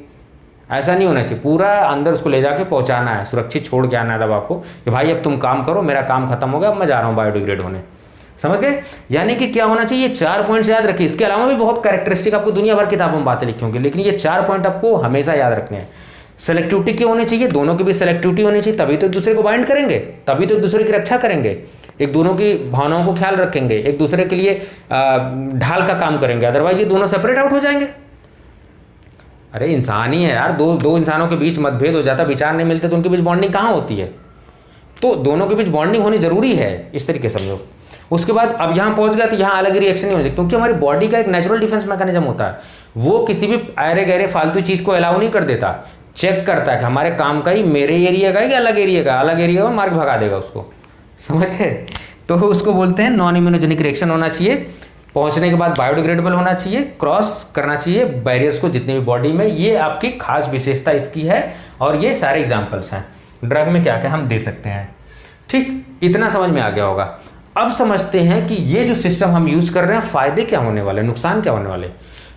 ऐसा नहीं होना चाहिए, पूरा अंदर उसको ले जाके पहुंचाना है, सुरक्षित छोड़ के आना है दवा को कि भाई अब तुम काम करो, मेरा काम खत्म हो गया, अब मैं जा रहा हूँ बायोडिग्रेड होने। समझ गए? यानी कि क्या होना चाहिए, 4 पॉइंट्स याद रखिए। इसके अलावा भी बहुत कैरेक्टरिस्टिक आपको दुनिया भर किताबों में बातें लिखी होंगी, लेकिन ये 4 पॉइंट आपको हमेशा याद रखने हैं। सेलेक्टिविटी क्यों होनी चाहिए, दोनों की भी सेलेक्टिविटी होनी चाहिए, तभी तो एक दूसरे को बाइंड करेंगे, तभी तो एक दूसरे की रक्षा करेंगे, एक दोनों की भावनाओं को ख्याल रखेंगे, एक दूसरे के लिए ढाल का काम करेंगे, अदरवाइज ये दोनों सेपरेट आउट हो जाएंगे। अरे इंसान ही है यार, दो इंसानों के बीच मतभेद हो जाता, विचार नहीं मिलते तो उनके बीच बॉन्डिंग कहाँ होती है? तो दोनों के बीच बॉन्डिंग होनी जरूरी है, इस तरीके समझो। उसके बाद अब यहाँ पहुंच गया तो यहाँ अलग रिएक्शन नहीं हो जाए, क्योंकि हमारी बॉडी का एक नेचुरल डिफेंस मैकेनिज्म होता है, वो किसी भी अरे गहरे फालतू चीज को अलाउ नहीं कर देता, चेक करता है कि हमारे काम का ही, मेरे एरिया का या अलग एरिया का, अलग एरिया का मार्ग भगा देगा उसको। समझ गए? तो उसको बोलते हैं नॉन इम्यूनोजेनिक रिएक्शन होना चाहिए, पहुंचने के बाद बायोडिग्रेडेबल होना चाहिए, क्रॉस करना चाहिए बैरियर्स को जितने भी बॉडी में, ये आपकी खास विशेषता इसकी है। और ये सारे एग्जाम्पल्स हैं ड्रग में क्या क्या हम दे सकते हैं। ठीक, इतना समझ में आ गया होगा। अब समझते हैं कि ये जो सिस्टम हम यूज कर रहे हैं, फायदे क्या होने वाले, नुकसान क्या होने वाले।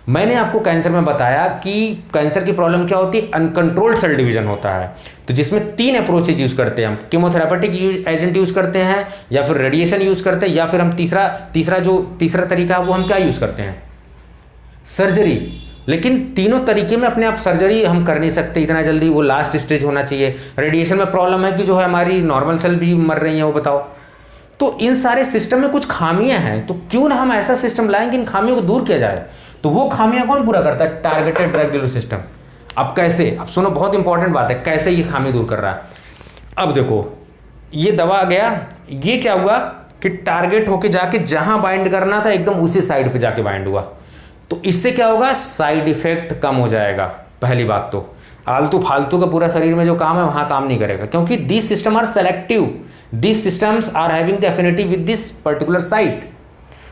मैंने आपको कैंसर में बताया कि कैंसर की प्रॉब्लम क्या होती है, अनकंट्रोल्ड सेल डिवीजन होता है, तो जिसमें 3 अप्रोचेज यूज करते हैं हम, कीमोथेरेपेटिक एजेंट यूज करते हैं, या फिर रेडिएशन यूज करते हैं, या फिर हम तीसरा तरीका है वो हम क्या यूज करते हैं, सर्जरी। लेकिन तीनों तरीके में अपने आप सर्जरी हम कर नहीं सकते इतना जल्दी, वो लास्ट स्टेज होना चाहिए। रेडिएशन में प्रॉब्लम है कि जो है हमारी नॉर्मल सेल भी मर रही है, वो बताओ। तो इन सारे सिस्टम में कुछ खामियां हैं, तो क्यों ना हम ऐसा सिस्टम लाएं कि इन खामियों को दूर किया जाए। तो वो खामियां कौन पूरा करता है, टारगेटेड ड्रग डिलीवरी सिस्टम। अब कैसे, अब सुनो बहुत इंपॉर्टेंट बात है, कैसे ये खामी दूर कर रहा है। अब देखो ये दवा आ गया, ये क्या हुआ कि टारगेट होके जाके जहां बाइंड करना था एकदम उसी साइड पे जाके बाइंड हुआ, तो इससे क्या होगा, साइड इफेक्ट कम हो जाएगा। पहली बात तो आलतू फालतू का पूरा शरीर में जो काम है वहां काम नहीं करेगा, क्योंकि this system are selective, this systems are having the affinity with this particular site.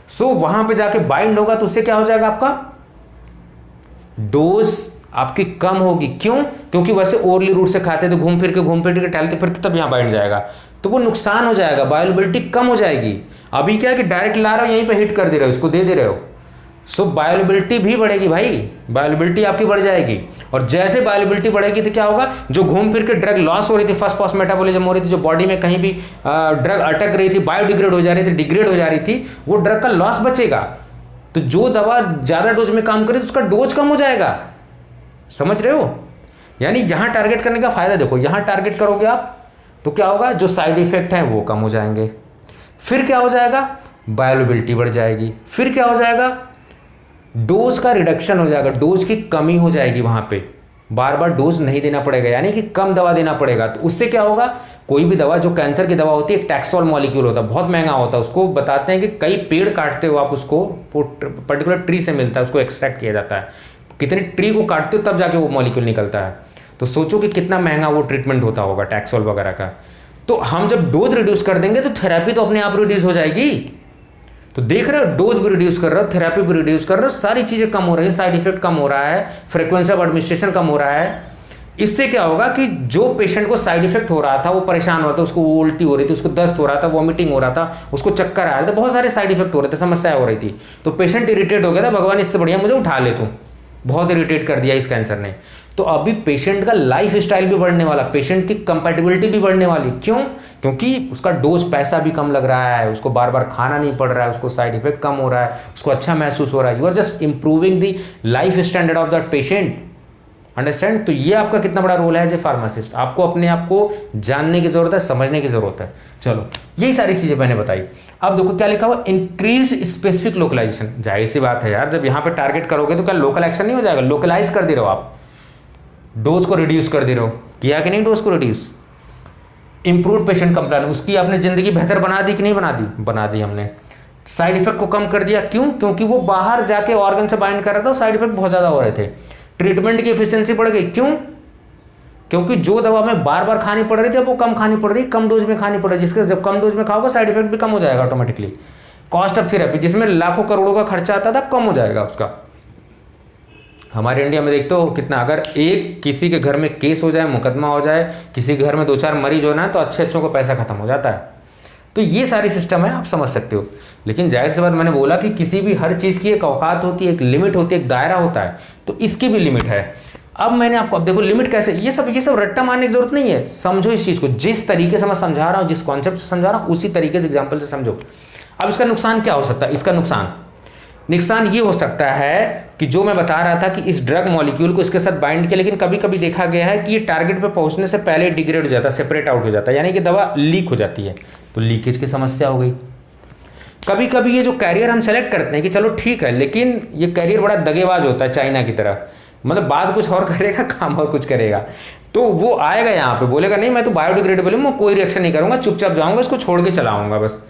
So वहां पे जाके बाइंड होगा तो उससे क्या हो जाएगा, आपका डोज आपकी कम होगी। क्यों? क्योंकि वैसे ओरली रूट से खाते तो घूम फिर के टहलते फिरते तब यहां बाइंड जाएगा, तो वो नुकसान हो जाएगा, बायोअवेलेबिलिटी कम हो जाएगी। अभी क्या है कि डायरेक्ट ला रहे हो, यहीं पे हिट कर दे रहे हो, इसको दे रहे हो, सो बायोअवेलेबिलिटी भी बढ़ेगी भाई, बायोअवेलेबिलिटी आपकी बढ़ जाएगी। और जैसे बायोअवेलेबिलिटी बढ़ेगी तो क्या होगा, जो घूम फिर के ड्रग लॉस हो रही थी, फर्स्ट पास मेटाबॉलिज्म हो रही थी, जो बॉडी में कहीं भी ड्रग अटक रही थी, बायोडिग्रेड हो जा रही थी, डिग्रेड हो जा रही थी, वो ड्रग का लॉस बचेगा। तो जो दवा ज्यादा डोज में काम करे तो उसका डोज कम हो जाएगा। समझ रहे हो? यानी यहां टारगेट करने का फायदा देखो, यहां टारगेट करोगे आप तो क्या होगा, जो साइड इफेक्ट है वो कम हो जाएंगे। फिर क्या हो जाएगा, बायोअवेलेबिलिटी बढ़ जाएगी। फिर क्या हो जाएगा, डोज का रिडक्शन हो जाएगा, डोज की कमी हो जाएगी, वहां पे बार बार डोज नहीं देना पड़ेगा, यानी कि कम दवा देना पड़ेगा। तो उससे क्या होगा, कोई भी दवा जो कैंसर की दवा होती है, टैक्सोल मॉलिक्यूल होता है, बहुत महंगा होता है, उसको बताते हैं कि कई पेड़ काटते हो आप, उसको वो पर्टिकुलर ट्री से मिलता है, उसको एक्सट्रैक्ट किया जाता है, कितने ट्री को काटते हो तब जाके वो मॉलिक्यूल निकलता है। तो सोचो कि कितना महंगा वो ट्रीटमेंट होता होगा टैक्सोल वगैरह का। तो हम जब डोज रिड्यूस कर देंगे तो थेरेपी तो अपने आप रिड्यूस हो जाएगी। तो देख रहे हो, डोज भी रिड्यूस कर रहे हो, थेरेपी भी रिड्यूस कर रहे हो, सारी चीजें कम हो रही है, साइड इफेक्ट कम हो रहा है, फ्रीक्वेंसी ऑफ एडमिनिस्ट्रेशन कम हो रहा है। इससे क्या होगा कि जो पेशेंट को साइड इफेक्ट हो रहा था, वो परेशान हो रहा था, उसको उल्टी हो रही थी, उसको दस्त हो रहा था, वॉमिटिंग हो रहा था, उसको चक्कर आ रहा था, बहुत सारे साइड इफेक्ट हो रहे थे, समस्या हो रही थी, तो पेशेंट इरिटेट हो गया था, भगवान इससे बढ़िया मुझे उठा ले, तू बहुत इरिटेट कर दिया इस कैंसर ने। तो अभी पेशेंट का लाइफ स्टाइल भी बढ़ने वाला, पेशेंट की कंपैटिबिलिटी भी बढ़ने वाली। क्यों? क्योंकि उसका डोज पैसा भी कम लग रहा है, उसको बार बार खाना नहीं पड़ रहा है, उसको साइड इफेक्ट कम हो रहा है, उसको अच्छा महसूस हो रहा है। You are just improving the life standard of that patient. Understand? तो ये आपका कितना बड़ा रोल है एज ए फार्मासिस्ट, आपको अपने आप को जानने की जरूरत है, समझने की जरूरत है। चलो यही सारी चीजें मैंने बताई। अब देखो क्या लिखा हुआ, इंक्रीज स्पेसिफिक लोकलाइजेशन। जाहिर सी बात है यार, जब यहां पे टारगेट करोगे तो क्या लोकल एक्शन नहीं हो जाएगा, लोकलाइज कर दे रहे हो आप, डोज को रिड्यूस कर दे रहे हो, किया कि नहीं डोज को रिड्यूस। इंप्रूव पेशेंट कंप्लायंस, उसकी आपने जिंदगी बेहतर बना दी कि नहीं बना दी, बना दी हमने। साइड इफेक्ट को कम कर दिया, क्यों? क्योंकि वो बाहर जाके ऑर्गन से बाइंड कर रहा था, साइड इफेक्ट बहुत ज्यादा हो रहे थे। ट्रीटमेंट की एफिशिएंसी बढ़ गई, क्यों? क्योंकि जो दवा में बार बार खानी पड़ रही थी, अब वो कम खानी पड़ रही, कम डोज में खानी पड़ रही, जिसके जब कम डोज में खाओगे साइड इफेक्ट भी कम हो जाएगा ऑटोमेटिकली। कॉस्ट ऑफ थेरेपी, जिसमें लाखों करोड़ों का खर्चा आता था, कम हो जाएगा उसका। हमारे इंडिया में देखते हो कितना, अगर एक किसी के घर में केस हो जाए, मुकदमा हो जाए, किसी के घर में 2-4 मरीज होना है, तो अच्छे अच्छों को पैसा खत्म हो जाता है। तो ये सारी सिस्टम है, आप समझ सकते हो। लेकिन जाहिर सी बात, मैंने बोला कि किसी भी हर चीज़ की एक औकात होती है, एक लिमिट होती है, एक दायरा होता है, तो इसकी भी लिमिट है। अब मैंने आपको, अब देखो लिमिट कैसे, ये सब रट्टा मारने की जरूरत नहीं है, समझो इस चीज को, जिस तरीके से मैं समझा रहा हूं, जिस कॉन्सेप्ट से समझा रहा हूं, उसी तरीके से एग्जाम्पल से समझो। अब इसका नुकसान क्या हो सकता है, इसका नुकसान ये हो सकता है कि जो मैं बता रहा था कि इस ड्रग मॉलिक्यूल को इसके साथ बाइंड किया, लेकिन कभी कभी देखा गया है कि ये टारगेट पे पहुंचने से पहले डिग्रेड हो जाता है, सेपरेट आउट हो जाता है, यानी कि दवा लीक हो जाती है, तो लीकेज की समस्या हो गई। कभी कभी ये जो कैरियर हम सेलेक्ट करते हैं कि चलो ठीक है, लेकिन ये कैरियर बड़ा दगेबाज होता है चाइना की तरह, मतलब बात कुछ और करेगा, काम और कुछ करेगा। तो वो आएगा यहाँ पे बोलेगा नहीं मैं तो बायोडिग्रेडेबल हूँ, मैं कोई रिएक्शन नहीं करूंगा, चुपचाप जाऊंगा, इसको छोड़ के चलाऊंगा बस।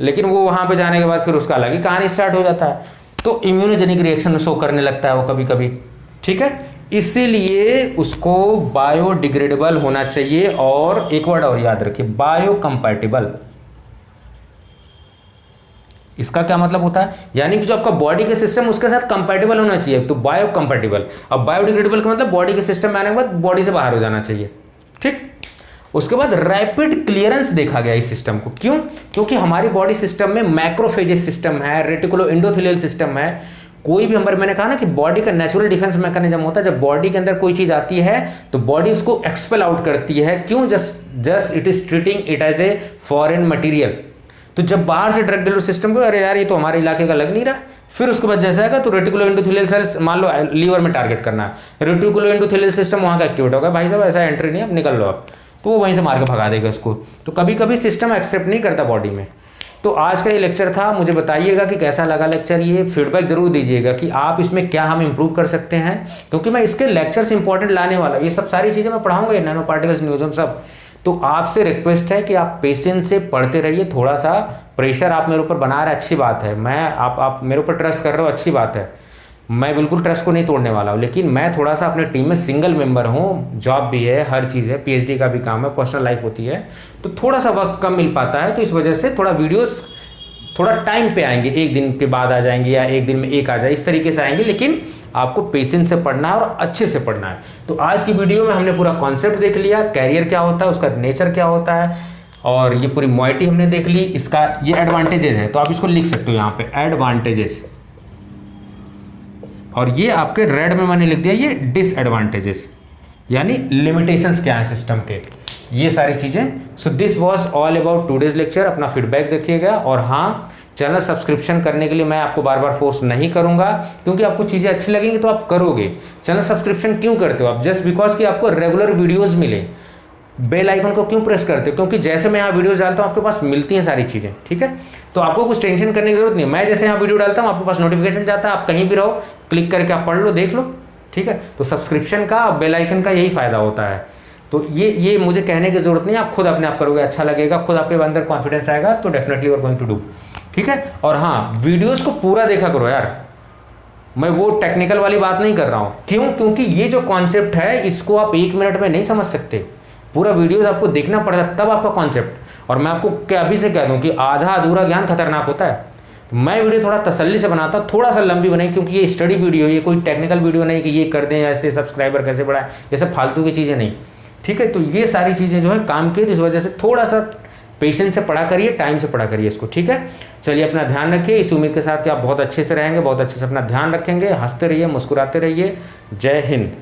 लेकिन वो वहां पे जाने के बाद फिर उसका अलग ही कहानी स्टार्ट हो जाता है, तो इम्यूनोजेनिक रिएक्शन शो करने लगता है वो कभी कभी, ठीक है। इसीलिए उसको बायोडिग्रेडेबल होना चाहिए, और एक वर्ड और याद रखिए, बायोकम्पैटिबल। इसका क्या मतलब होता है, यानी कि जो आपका बॉडी के सिस्टम उसके साथ कंपैटिबल होना चाहिए, तो बायोकम्पैटिबल। अब बायोडिग्रेडेबल का मतलब बॉडी के सिस्टम में आने के बाद बॉडी से बाहर हो जाना चाहिए, ठीक। उसके बाद रैपिड क्लियरेंस देखा गया इस सिस्टम को, क्यों? क्योंकि हमारी बॉडी सिस्टम में मैक्रोफेजेस सिस्टम है, रेटिकुलो एंडोथेलियल सिस्टम है। कोई भी हमारे, मैंने कहा ना कि बॉडी का नेचुरल डिफेंस मैकेनिज्म होता है, जब बॉडी के अंदर कोई चीज आती है तो बॉडी उसको एक्सपेल आउट करती है, क्यों? Just it is treating it as a foreign material. तो जब बाहर से ड्रग डिलीवरी सिस्टम को, अरे यार ये तो हमारे इलाके का लग नहीं रहा, फिर उसके बाद जैसे आएगा तो रेटिकुलो एंडोथेलियल सेल्स, मान लो लीवर में टारगेट करना है, रेटिकुलो एंडोथेलियल सिस्टम वहां का एक्टिवेट होगा, भाई साहब ऐसा एंट्री नहीं, अब निकल लो आप, तो वो वहीं से मार के भगा देगा उसको। तो कभी कभी सिस्टम एक्सेप्ट नहीं करता बॉडी में। तो आज का ये लेक्चर था, मुझे बताइएगा कि कैसा लगा लेक्चर, ये फीडबैक जरूर दीजिएगा कि आप इसमें क्या हम इंप्रूव कर सकते हैं, क्योंकि मैं इसके लेक्चर्स इंपॉर्टेंट लाने वाला, ये सब सारी चीजें मैं पढ़ाऊंगा, नैनो पार्टिकल्स, न्यूज़म सब। तो आपसे रिक्वेस्ट है कि आप पेशेंस से पढ़ते रहिए, थोड़ा सा प्रेशर आप मेरे ऊपर बना रहे हैं, अच्छी बात है, मैं आप मेरे ऊपर ट्रस्ट कर रहे हो, अच्छी बात है, मैं बिल्कुल ट्रस्ट को नहीं तोड़ने वाला हूँ, लेकिन मैं थोड़ा सा अपने टीम में सिंगल मेंबर हूँ, जॉब भी है, हर चीज़ है, पीएचडी का भी काम है, पर्सनल लाइफ होती है, तो थोड़ा सा वक्त कम मिल पाता है, तो इस वजह से थोड़ा वीडियोस थोड़ा टाइम पे आएंगे, एक दिन के बाद आ जाएंगे या एक दिन में एक आ जाए, इस तरीके से आएंगे, लेकिन आपको पेशेंस से पढ़ना है और अच्छे से पढ़ना है। तो आज की वीडियो में हमने पूरा कॉन्सेप्ट देख लिया, कैरियर क्या होता है, उसका नेचर क्या होता है, और ये पूरी मॉइटी हमने देख ली, इसका ये एडवांटेजेस है, तो आप इसको लिख सकते हो यहाँ पे एडवांटेजेस, और ये आपके रेड में मैंने लिख दिया ये डिसएडवांटेजेस, यानी लिमिटेशंस क्या है सिस्टम के, ये सारी चीजें। So this was all about today's lecture. अपना फीडबैक देखिएगा, और हाँ, चैनल सब्सक्रिप्शन करने के लिए मैं आपको बार बार फोर्स नहीं करूंगा, क्योंकि आपको चीजें अच्छी लगेंगी तो आप करोगे। चैनल सब्सक्रिप्शन क्यों करते हो आप? जस्ट बिकॉज कि आपको रेगुलर वीडियोस मिले। बेल आइकन को क्यों प्रेस करते हो? क्योंकि जैसे मैं यहाँ वीडियोस डालता हूँ आपके पास मिलती हैं सारी चीजें, ठीक है। तो आपको कुछ टेंशन करने की जरूरत नहीं है, मैं जैसे यहाँ वीडियो डालता हूँ आपके पास नोटिफिकेशन जाता है, आप कहीं भी रहो क्लिक करके आप पढ़ लो, देख लो, ठीक है। तो सब्सक्रिप्शन का, बेल आइकन का यही फायदा होता है। तो ये मुझे कहने की जरूरत नहीं है, आप खुद अपने आप करोगे, अच्छा लगेगा, खुद आपके अंदर कॉन्फिडेंस आएगा, तो definitely you are going to do, ठीक है। और हाँ, वीडियोस को पूरा देखा करो यार, मैं वो टेक्निकल वाली बात नहीं कर रहा हूं, क्यों? क्योंकि ये जो कॉन्सेप्ट है इसको आप 1 मिनट में नहीं समझ सकते, पूरा वीडियोस आपको देखना पड़ता है तब आपका कॉन्सेप्ट। और मैं आपको क्या अभी से कह दूं कि आधा अधूरा ज्ञान खतरनाक होता है। तो मैं वीडियो थोड़ा तसल्ली से बनाता हूं, थोड़ा सा लंबी बनाई, क्योंकि ये स्टडी वीडियो, ये कोई टेक्निकल वीडियो नहीं कि ये कर दें ऐसे सब्सक्राइबर कैसे बढ़ाएं, ये सब फालतू की चीजें नहीं, ठीक है। तो ये सारी चीजें जो है काम की, तो इस वजह से थोड़ा सा पेशेंस से पढ़ा करिए, टाइम से पढ़ा करिए इसको, ठीक है। चलिए, अपना ध्यान रखिए, इस उम्मीद के साथ कि आप बहुत अच्छे से रहेंगे, बहुत अच्छे से अपना ध्यान रखेंगे, हंसते रहिए, मुस्कुराते रहिए। जय हिंद।